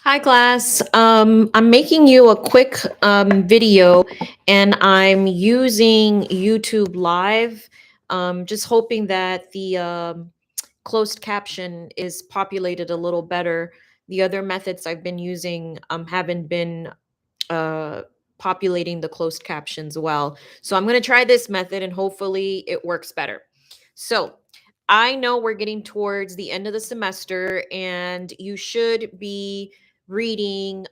Hi, class. I'm making you a quick video and I'm using YouTube Live. Just hoping that the closed caption is populated a little better. The other methods I've been using haven't been uh, populating the closed captions well. So I'm going to try this method and hopefully it works better. So I know we're getting towards the end of the semester and you should be reading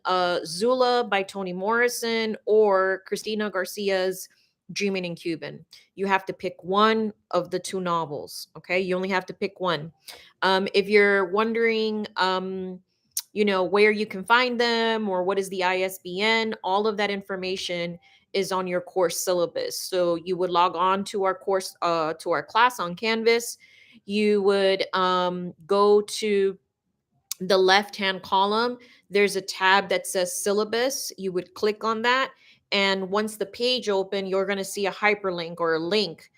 Zula by Toni Morrison or Cristina Garcia's Dreaming in Cuban. You have to pick one of the two novels. Okay. You only have to pick one. If you're wondering, where you can find them or what is the ISBN, all of that information is on your course syllabus. So you would log on to our course, to our class on Canvas. You would go to the left hand column. There's a tab that says syllabus. You would click on that. And once the page open, you're going to see a hyperlink or a link.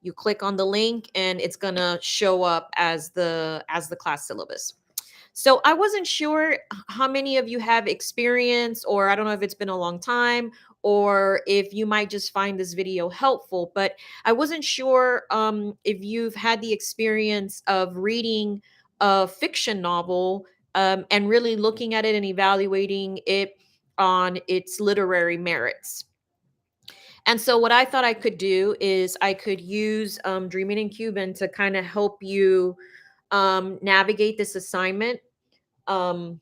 You click on the link and it's going to show up as the class syllabus. So I wasn't sure how many of you have experience, or I don't know if it's been a long time, or if you might just find this video helpful, but I wasn't sure if you've had the experience of reading a fiction novel and really looking at it and evaluating it on its literary merits. And so, what I thought I could do is I could use Dreaming in Cuban to kind of help you navigate this assignment. Um,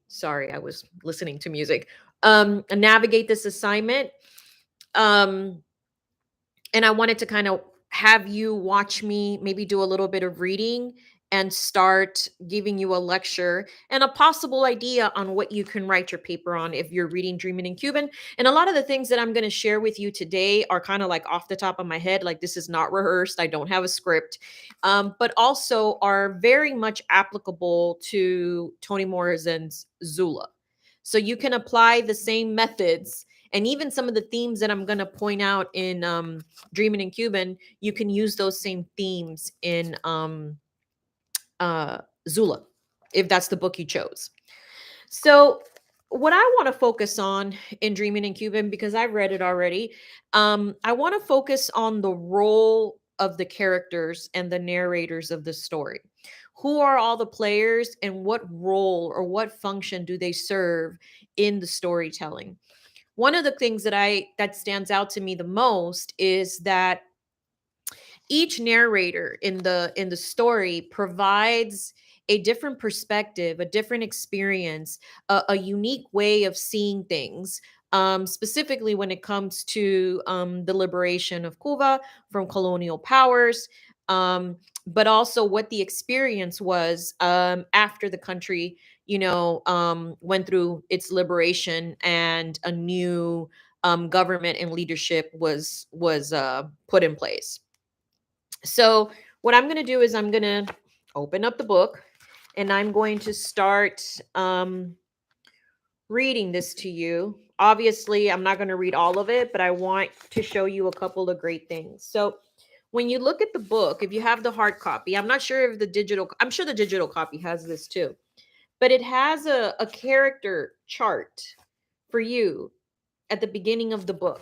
Sorry, I was listening to music. Navigate this assignment. Um, and I wanted to kind of have you watch me maybe do a little bit of reading and start giving you a lecture and a possible idea on what you can write your paper on if you're reading Dreaming in Cuban. And a lot of the things that I'm going to share with you today are kind of like off the top of my head, like this is not rehearsed. I don't have a script, but also are very much applicable to Toni Morrison's Zula. So you can apply the same methods and even some of the themes that I'm going to point out in Dreaming in Cuban, you can use those same themes in Zula, if that's the book you chose. So, what I want to focus on in Dreaming in Cuban, because I've read it already, I want to focus on the role of the characters and the narrators of the story. Who are all the players and what role or what function do they serve in the storytelling? One of the things that stands out to me the most is that each narrator in the story provides a different perspective, a different experience, a unique way of seeing things. Specifically, when it comes to the liberation of Cuba from colonial powers, but also what the experience was after the country, went through its liberation and a new government and leadership was put in place. So, what I'm going to do is I'm going to open up the book and I'm going to start reading this to you. Obviously, I'm not going to read all of it, but I want to show you a couple of great things. So, when you look at the book, if you have the hard copy, I'm not sure if I'm sure the digital copy has this too, but it has a character chart for you at the beginning of the book.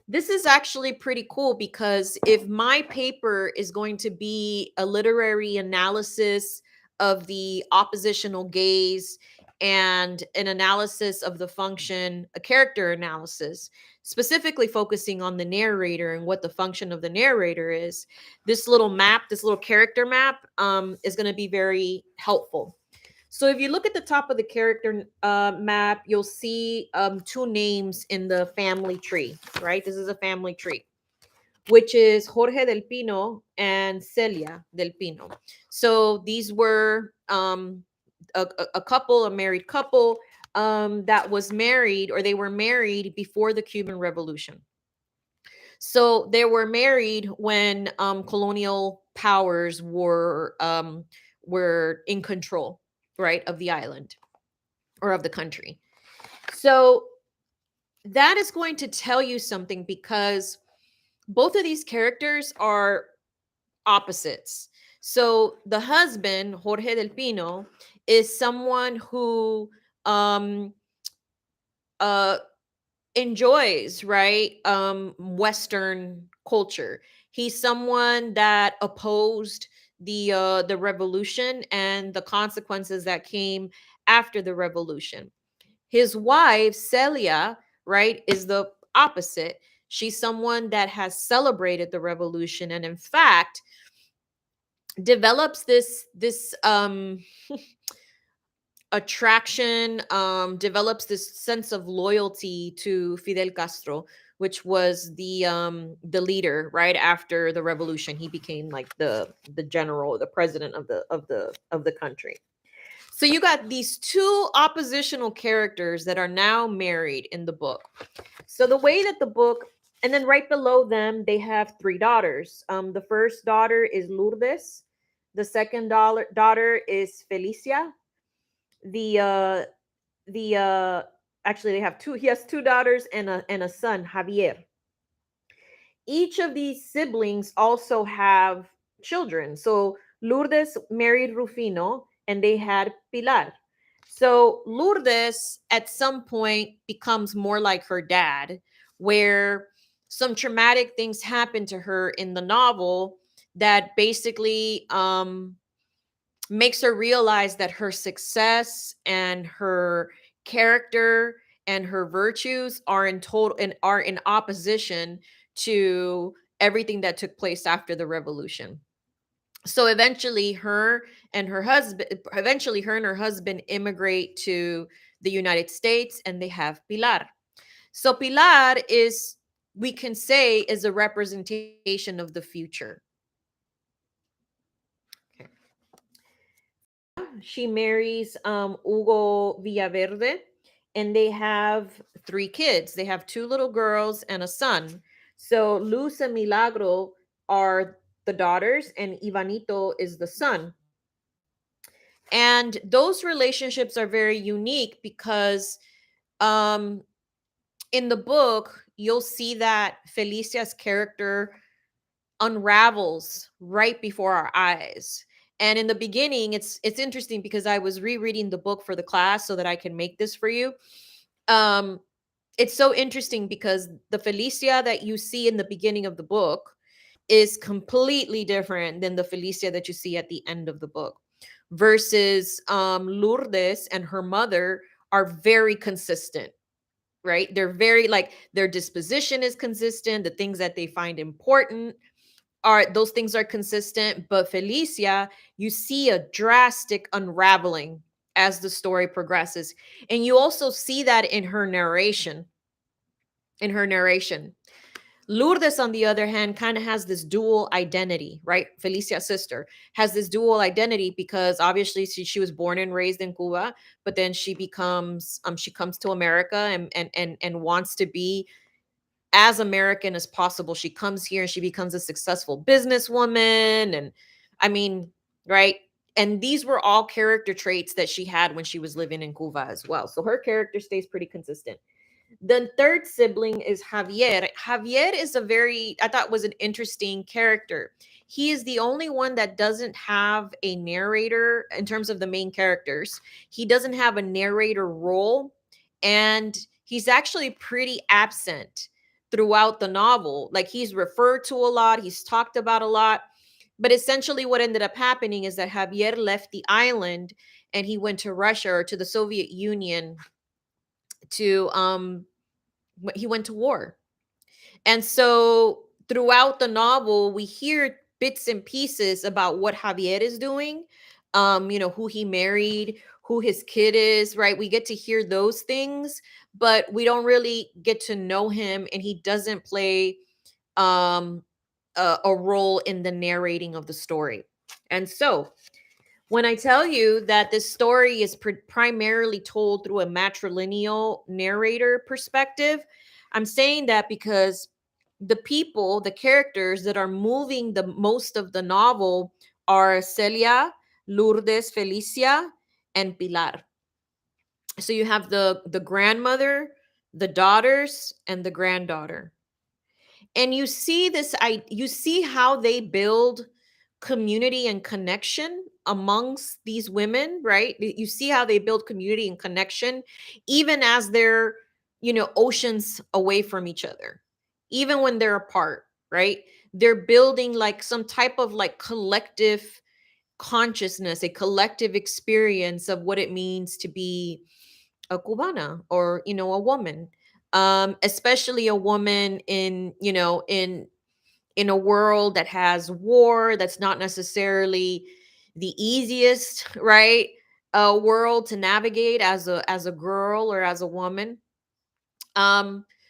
This is actually pretty cool because if my paper is going to be a literary analysis of the oppositional gaze and an analysis of the function, a character analysis, specifically focusing on the narrator and what the function of the narrator is, this little map, this little character map, is going to be very helpful. So if you look at the top of the character map, you'll see two names in the family tree, right? This is a family tree, which is Jorge del Pino and Celia del Pino. So these were a couple, a married couple that was married, or they were married before the Cuban Revolution. So they were married when colonial powers were in control, right, of the island or of the country. So that is going to tell you something because both of these characters are opposites. So the husband, Jorge del Pino, is someone who um uh enjoys, right, Western culture. He's someone that opposed the revolution and the consequences that came after the revolution. His wife Celia, right, is the opposite. She's someone that has celebrated the revolution and in fact develops this attraction, develops this sense of loyalty to Fidel Castro, which was the leader right after the revolution. He became like the general, the president of the country. So you got these two oppositional characters that are now married in the book. So the way that the book, and then right below them, they have three daughters. The first daughter is Lourdes. The second daughter is Felicia. The the actually they have two. He has two daughters and a son, Javier. Each of these siblings also have children. So Lourdes married Rufino and they had Pilar. So Lourdes at some point becomes more like her dad, where some traumatic things happen to her in the novel that basically makes her realize that her success and her character and her virtues are in total and are in opposition to everything that took place after the revolution. So eventually her and her husband immigrate to the United States and they have Pilar. So Pilar is, we can say, is a representation of the future. Okay. She marries Hugo Villaverde, and they have three kids. They have two little girls and a son. So Luz and Milagro are the daughters, and Ivanito is the son. And those relationships are very unique because um, in the book, you'll see that Felicia's character unravels right before our eyes. And in the beginning, it's interesting because I was rereading the book for the class so that I can make this for you. Um, it's so interesting because the Felicia that you see in the beginning of the book is completely different than the Felicia that you see at the end of the book. Versus Lourdes and her mother are very consistent, right? They're very like their disposition is consistent, the things that they find important are those things are consistent, but Felicia, you see a drastic unraveling as the story progresses. And you also see that in her narration. In her narration. Lourdes, on the other hand, kind of has this dual identity, right? Felicia's sister has this dual identity because obviously she was born and raised in Cuba, but then she comes to America and wants to be as American as possible. She comes here and she becomes a successful businesswoman. And I mean, right? And these were all character traits that she had when she was living in Cuba as well. So her character stays pretty consistent. The third sibling is Javier. Javier is a very, I thought was an interesting character. He is the only one that doesn't have a narrator in terms of the main characters. He doesn't have a narrator role, and he's actually pretty absent throughout the novel. Like he's referred to a lot, he's talked about a lot. But essentially, what ended up happening is that Javier left the island and he went to Russia or to the Soviet Union to he went to war. And so throughout the novel, we hear bits and pieces about what Javier is doing, who he married, who his kid is, right? We get to hear those things, but we don't really get to know him, and he doesn't play um, a role in the narrating of the story. And so when I tell you that this story is primarily told through a matrilineal narrator perspective, I'm saying that because the people, the characters that are moving the most of the novel are Celia, Lourdes, Felicia, and Pilar. So you have the grandmother, the daughters, and the granddaughter. And you see how they build community and connection amongst these women, right? You see how they build community and connection, even as they're, oceans away from each other, even when they're apart, right? They're building like some type of like collective consciousness, a collective experience of what it means to be a cubana, or a woman, especially a woman in a world that has war, that's not necessarily the easiest, right, world to navigate as a girl or as a woman.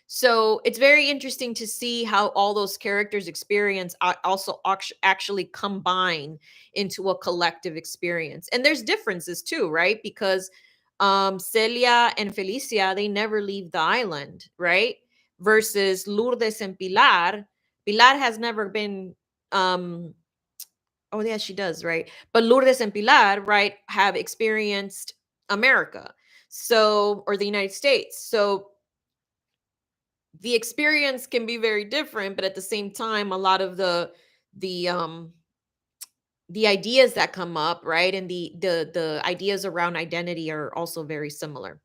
So it's very interesting to see how all those characters experience also actually combine into a collective experience. And there's differences too, right? Because Celia and Felicia, they never leave the island, right? Versus Lourdes and Pilar has never been oh yeah, she does, right? But Lourdes and Pilar, right, have experienced America. So, or the United States. So the experience can be very different, but at the same time, a lot of the um the ideas that come up, right, and the ideas around identity are also very similar.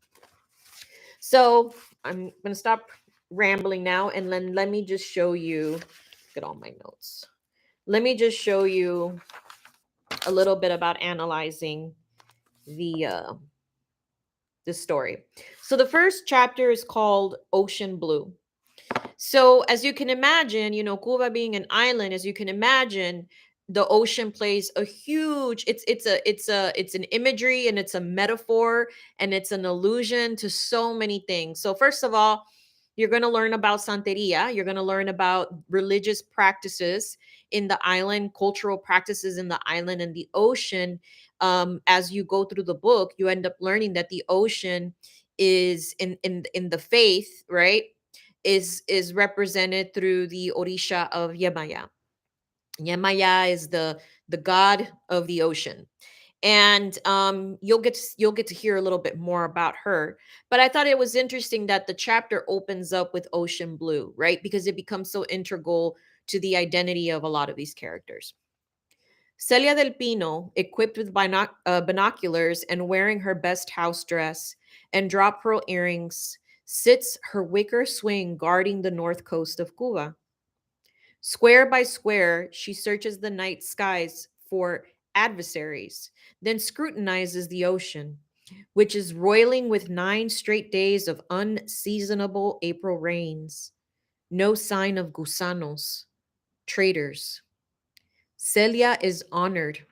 So I'm gonna stop rambling now, and then let me just show you, get all my notes. Let me just show you a little bit about analyzing the the story. So the first chapter is called Ocean Blue. So as you can imagine, Cuba being an island, as you can imagine, the ocean plays a huge, it's an imagery, and it's a metaphor, and it's an allusion to so many things. So first of all, you're going to learn about Santeria. You're going to learn about religious practices in the island, cultural practices in the island and the ocean. As you go through the book, you end up learning that the ocean is in the faith, right? Is represented through the Orisha of Yemaya. Yemaya is the god of the ocean, and you'll get to hear a little bit more about her. But I thought it was interesting that the chapter opens up with Ocean Blue, right? Because it becomes so integral to the identity of a lot of these characters. Celia del Pino, equipped with binoculars and wearing her best house dress and drop pearl earrings, sits her wicker swing guarding the north coast of Cuba. Square by square, she searches the night skies for adversaries, then scrutinizes the ocean, which is roiling with 9 straight days of unseasonable April rains. No sign of gusanos, traitors. Celia is honored.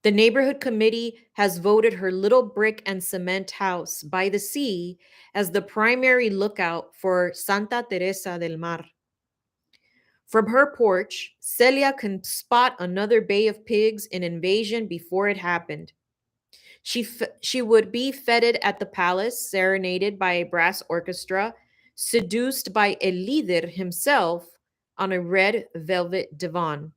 The neighborhood committee has voted her little brick and cement house by the sea as the primary lookout for Santa Teresa del Mar. From her porch, Celia can spot another Bay of Pigs in invasion before it happened. She would be feted at the palace, serenaded by a brass orchestra, seduced by El Líder himself on a red velvet divan.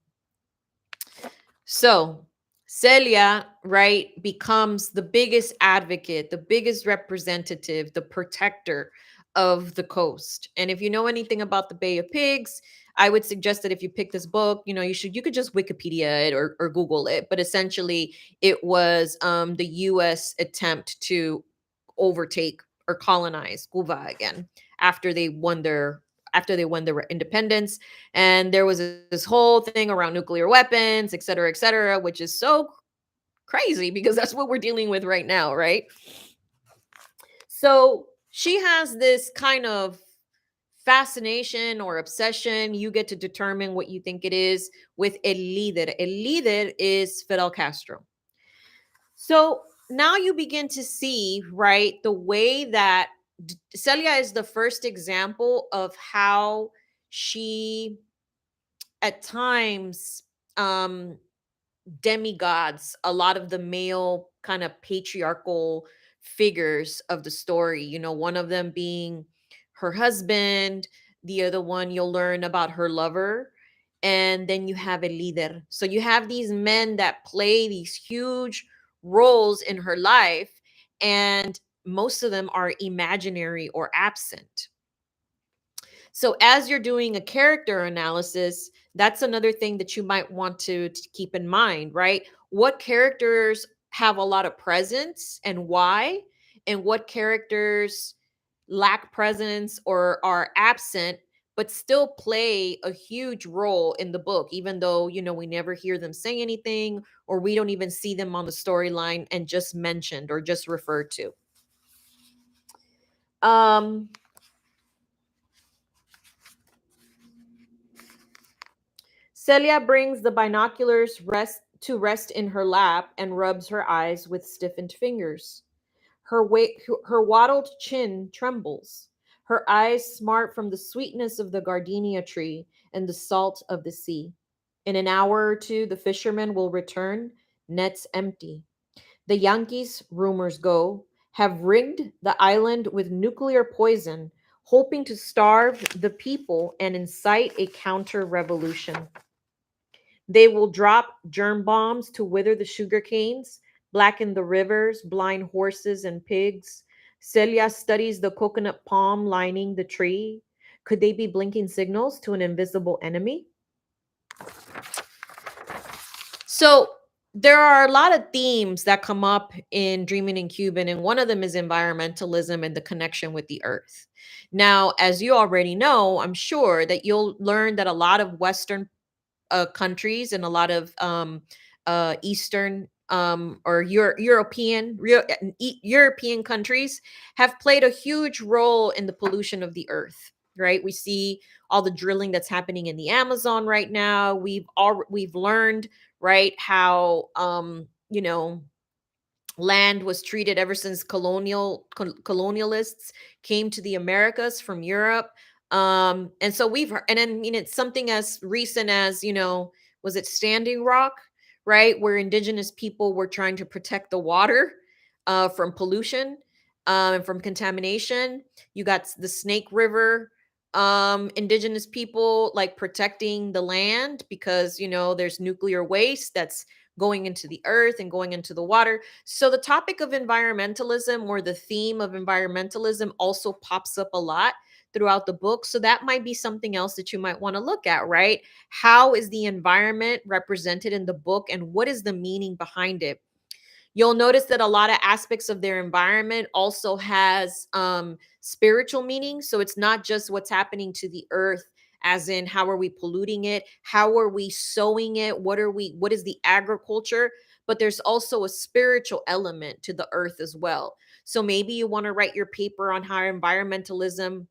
So Celia, right, becomes the biggest advocate, the biggest representative, the protector of the coast. And if you know anything about the Bay of Pigs, I would suggest that if you pick this book, you could just Wikipedia it, or Google it. But essentially, it was the U.S. attempt to overtake or colonize Cuba again after they won their independence. And there was this whole thing around nuclear weapons, et cetera, which is so crazy because that's what we're dealing with right now, right? So she has this kind of fascination or obsession. You get to determine what you think it is with El Líder. El Líder is Fidel Castro. So now you begin to see, right, the way that Celia is the first example of how she at times um demigods a lot of the male kind of patriarchal figures of the story. One of them being her husband, the other one you'll learn about her lover, and then you have a leader. So you have these men that play these huge roles in her life, and most of them are imaginary or absent. So, as you're doing a character analysis, that's another thing that you might want to keep in mind, right? what characters have a lot of presence and why, and what characters lack presence or are absent but still play a huge role in the book, even though, we never hear them say anything, or we don't even see them on the storyline and just mentioned or just referred to. um Celia brings the binoculars rest in her lap and rubs her eyes with stiffened fingers. Her wattled chin trembles. Her eyes smart from the sweetness of the gardenia tree and the salt of the sea. In an hour or two, the fishermen will return, nets empty. The Yankees, rumors go, have rigged the island with nuclear poison, hoping to starve the people and incite a counter revolution. They will drop germ bombs to wither the sugar canes, blacken the rivers, blind horses and pigs. Celia studies the coconut palm lining the tree. Could they be blinking signals to an invisible enemy? So there are a lot of themes that come up in Dreaming in Cuban, and one of them is environmentalism and the connection with the earth. Now, as you already know, I'm sure that you'll learn that a lot of Western countries and a lot of Eastern or European countries have played a huge role in the pollution of the earth. Right, we see all the drilling that's happening in the Amazon right now. We've learned, right, how land was treated ever since colonialists came to the Americas from Europe. And so we've heard, and I mean, it's something as recent as, was it Standing Rock, right, where indigenous people were trying to protect the water from pollution and from contamination. You got the Snake River indigenous people like protecting the land because, there's nuclear waste that's going into the earth and going into the water. So the topic of environmentalism, or the theme of environmentalism, also pops up a lot throughout the book. So that might be something else that you might want to look at, right? How is the environment represented in the book, and what is the meaning behind it? You'll notice that a lot of aspects of their environment also has spiritual meaning. So it's not just what's happening to the earth, as in how are we polluting it, how are we sowing it, what is the agriculture, but there's also a spiritual element to the earth as well. So maybe you want to write your paper on how environmentalism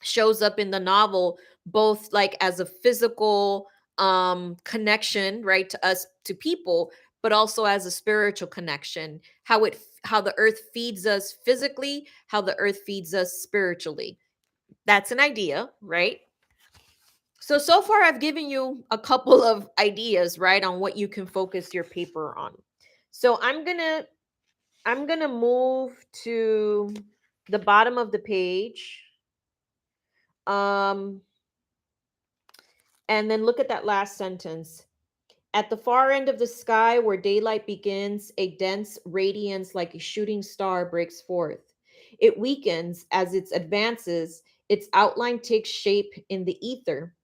shows up in the novel, both like as a physical connection, right, to us, to people, but also as a spiritual connection, how the earth feeds us physically, how the earth feeds us spiritually. That's an idea, right? So far I've given you a couple of ideas, right, on what you can focus your paper on. So I'm gonna move to the bottom of the page. um And then look at that last sentence. At the far end of the sky, where daylight begins, a dense radiance like a shooting star breaks forth. It weakens as it advances, its outline takes shape in the ether.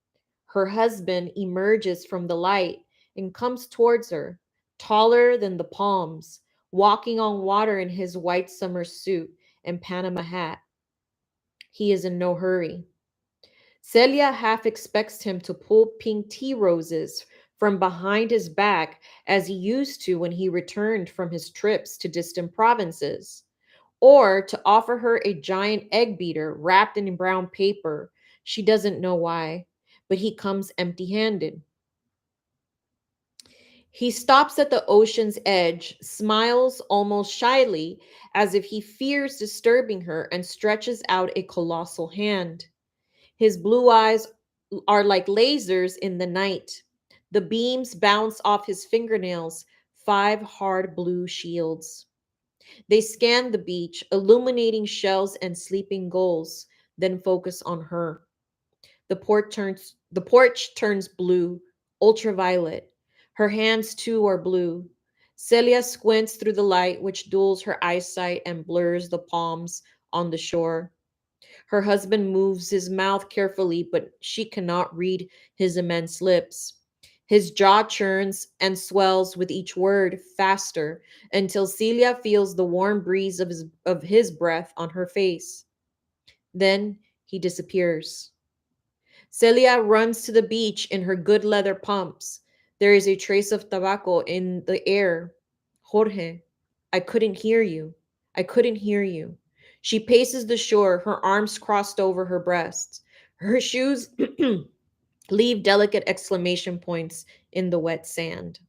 Her husband emerges from the light and comes towards her, taller than the palms, walking on water in his white summer suit and Panama hat. He is in no hurry. Celia half expects him to pull pink tea roses from behind his back as he used to when he returned from his trips to distant provinces, or to offer her a giant egg beater wrapped in brown paper. She doesn't know why, but he comes empty handed. He stops at the ocean's edge, smiles almost shyly, as if he fears disturbing her, and stretches out a colossal hand. His blue eyes are like lasers in the night. The beams bounce off his fingernails, five hard blue shields. They scan the beach, illuminating shells and sleeping gulls, then focus on her. The porch turns blue, ultraviolet. Her hands too are blue. Celia squints through the light, which dulls her eyesight and blurs the palms on the shore. Her husband moves his mouth carefully, but she cannot read his immense lips. His jaw churns and swells with each word faster until Celia feels the warm breeze of his breath on her face. Then he disappears. Celia runs to the beach in her good leather pumps. There is a trace of tobacco in the air. Jorge, I couldn't hear you. I couldn't hear you. She paces the shore, her arms crossed over her breasts. Her shoes leave delicate exclamation points in the wet sand.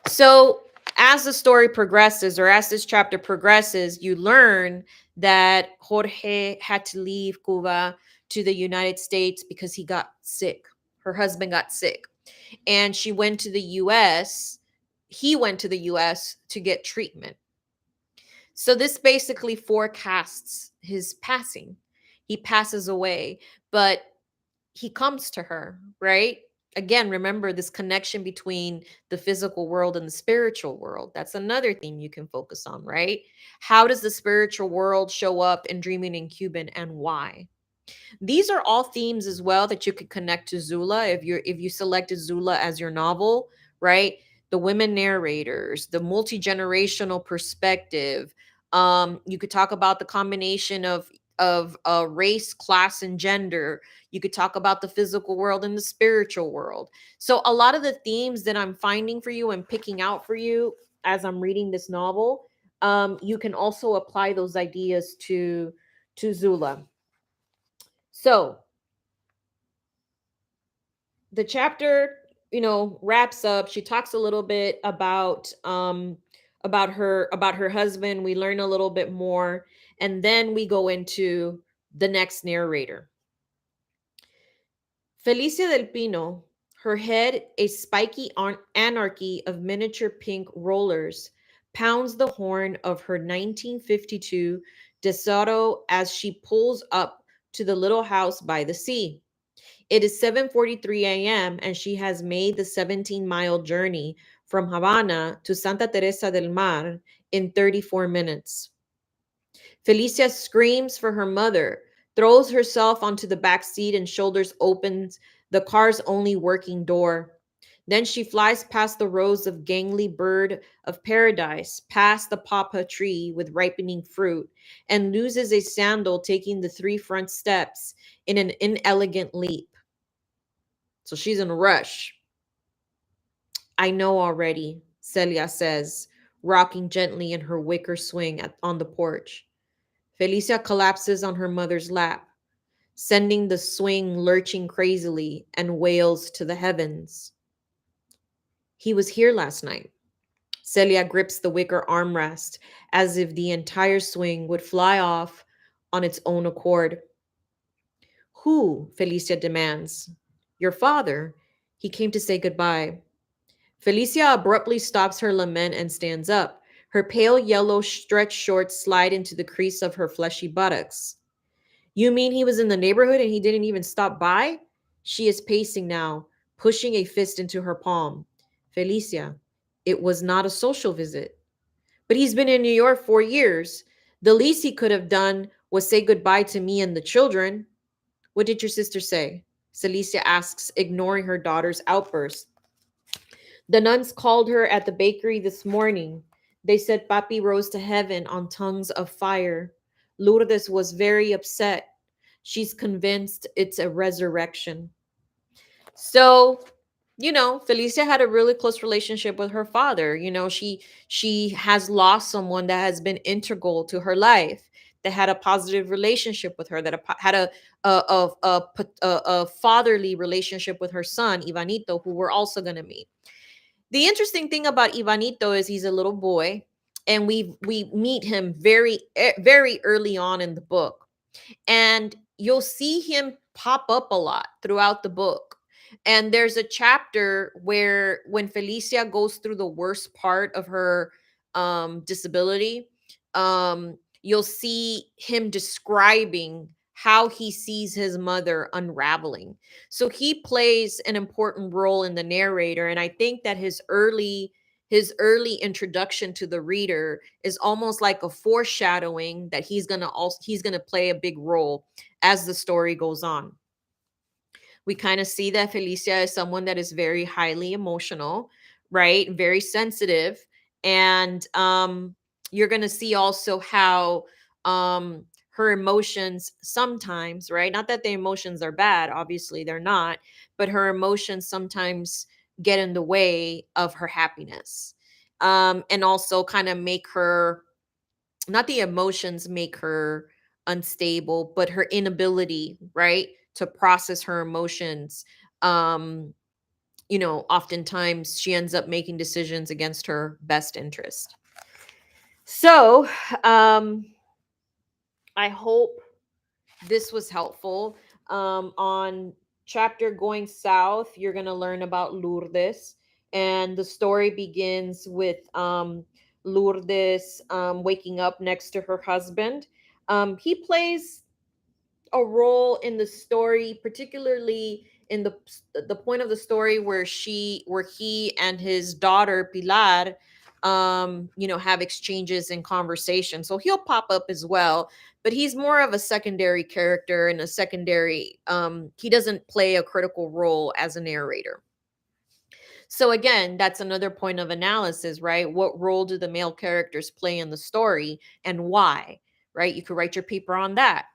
So, as the story progresses, or as this chapter progresses, you learn that Jorge had to leave Cuba to the United States because he got sick. Her husband got sick. And she went to the US. He went to the US to get treatment. So, this basically forecasts his passing. He passes away, but he comes to her, right? Again, remember this connection between the physical world and the spiritual world. That's another theme you can focus on, right? How does the spiritual world show up in Dreaming in Cuban and why? These are all themes as well that you could connect to Zula if you selected Zula as your novel, right? The women narrators, the multi-generational perspective. You could talk about the combination of race, class, and gender. You could talk about the physical world and the spiritual world. So a lot of the themes that I'm finding for you and picking out for you as I'm reading this novel, you can also apply those ideas to Zula. So the chapter, wraps up. She talks a little bit about her husband. We learn a little bit more, and then we go into the next narrator. Felicia del Pino, her head a spiky anarchy of miniature pink rollers, pounds the horn of her 1952 DeSoto as she pulls up to the little house by the sea. It is 7:43 a.m. and she has made the 17-mile journey from Havana to Santa Teresa del Mar in 34 minutes. Felicia screams for her mother, throws herself onto the back seat and shoulders opens the car's only working door. Then she flies past the rows of gangly bird of paradise, past the papa tree with ripening fruit, and loses a sandal taking the 3 front steps in an inelegant leap. So she's in a rush. I know already, Celia says, rocking gently in her wicker swing on the porch. Felicia collapses on her mother's lap, sending the swing lurching crazily and wails to the heavens. He was here last night. Celia grips the wicker armrest as if the entire swing would fly off on its own accord. Who? Felicia demands. Your father. He came to say goodbye. Felicia abruptly stops her lament and stands up. Her pale yellow stretch shorts slide into the crease of her fleshy buttocks. You mean he was in the neighborhood and he didn't even stop by? She is pacing now, pushing a fist into her palm. Felicia, it was not a social visit. But he's been in New York 4 years. The least he could have done was say goodbye to me and the children. What did your sister say? Celicia asks, ignoring her daughter's outburst. The nuns called her at the bakery this morning. They said Papi rose to heaven on tongues of fire. Lourdes was very upset. She's convinced it's a resurrection. So, Felicia had a really close relationship with her father. She has lost someone that has been integral to her life, that had a positive relationship with her, that had a fatherly relationship with her son, Ivanito, who we're also going to meet. The interesting thing about Ivanito is he's a little boy, and we meet him very early on in the book, and you'll see him pop up a lot throughout the book. And there's a chapter where when Felicia goes through the worst part of her disability, you'll see him describing how he sees his mother unraveling. So he plays an important role in the narrator, and I think that his early introduction to the reader is almost like a foreshadowing that he's going to play a big role as the story goes on. We kind of see that Felicia is someone that is very highly emotional, right? Very sensitive. And you're going to see also how her emotions sometimes, right? Not that the emotions are bad, obviously they're not, but her emotions sometimes get in the way of her happiness. And also kind of make her, not the emotions make her unstable, but her inability, right, to process her emotions. Um, Oftentimes she ends up making decisions against her best interest. So, I hope this was helpful. On chapter Going South, you're going to learn about Lourdes. And the story begins with Lourdes waking up next to her husband. He plays a role in the story, particularly in the point of the story where he and his daughter Pilar have exchanges and conversations. So he'll pop up as well, but he's more of a secondary character and a secondary he doesn't play a critical role as a narrator. So again, that's another point of analysis, right? What role do the male characters play in the story and why? Right? You could write your paper on that.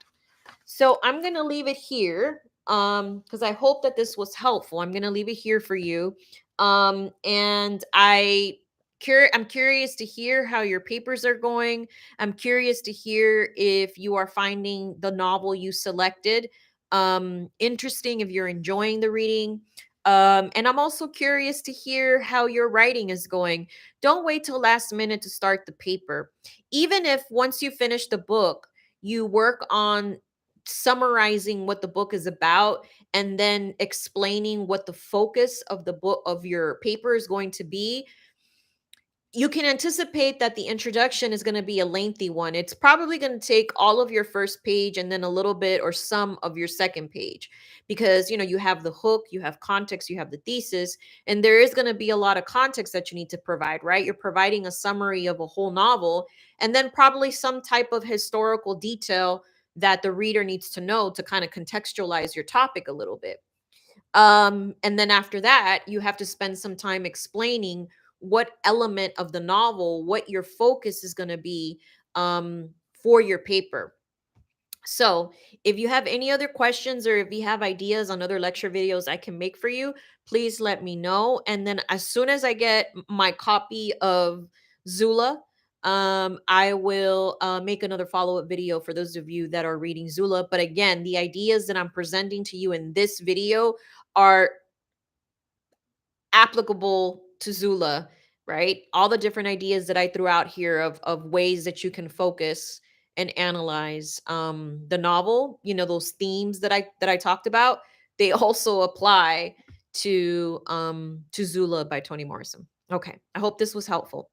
So I'm going to leave it here because I hope that this was helpful. I'm going to leave it here for you. And I'm curious to hear how your papers are going. I'm curious to hear if you are finding the novel you selected interesting, if you're enjoying the reading. And I'm also curious to hear how your writing is going. Don't wait till last minute to start the paper. Even if once you finish the book, you work on summarizing what the book is about and then explaining what the focus of the book of your paper is going to be, you can anticipate that the introduction is going to be a lengthy one. It's probably going to take all of your first page and then a little bit or some of your second page because you have the hook, you have context, you have the thesis, and there is going to be a lot of context that you need to provide, right? You're providing a summary of a whole novel and then probably some type of historical detail that the reader needs to know to kind of contextualize your topic a little bit. And then after that, you have to spend some time explaining what element of the novel, what your focus is going to be for your paper. So, if you have any other questions or if you have ideas on other lecture videos I can make for you, please let me know. And then as soon as I get my copy of Zula, I will make another follow-up video for those of you that are reading Zula. But again, the ideas that I'm presenting to you in this video are applicable to Zula, right? All the different ideas that I threw out here of ways that you can focus and analyze the novel, those themes that I talked about, they also apply to Zula by Toni Morrison. Okay. I hope this was helpful.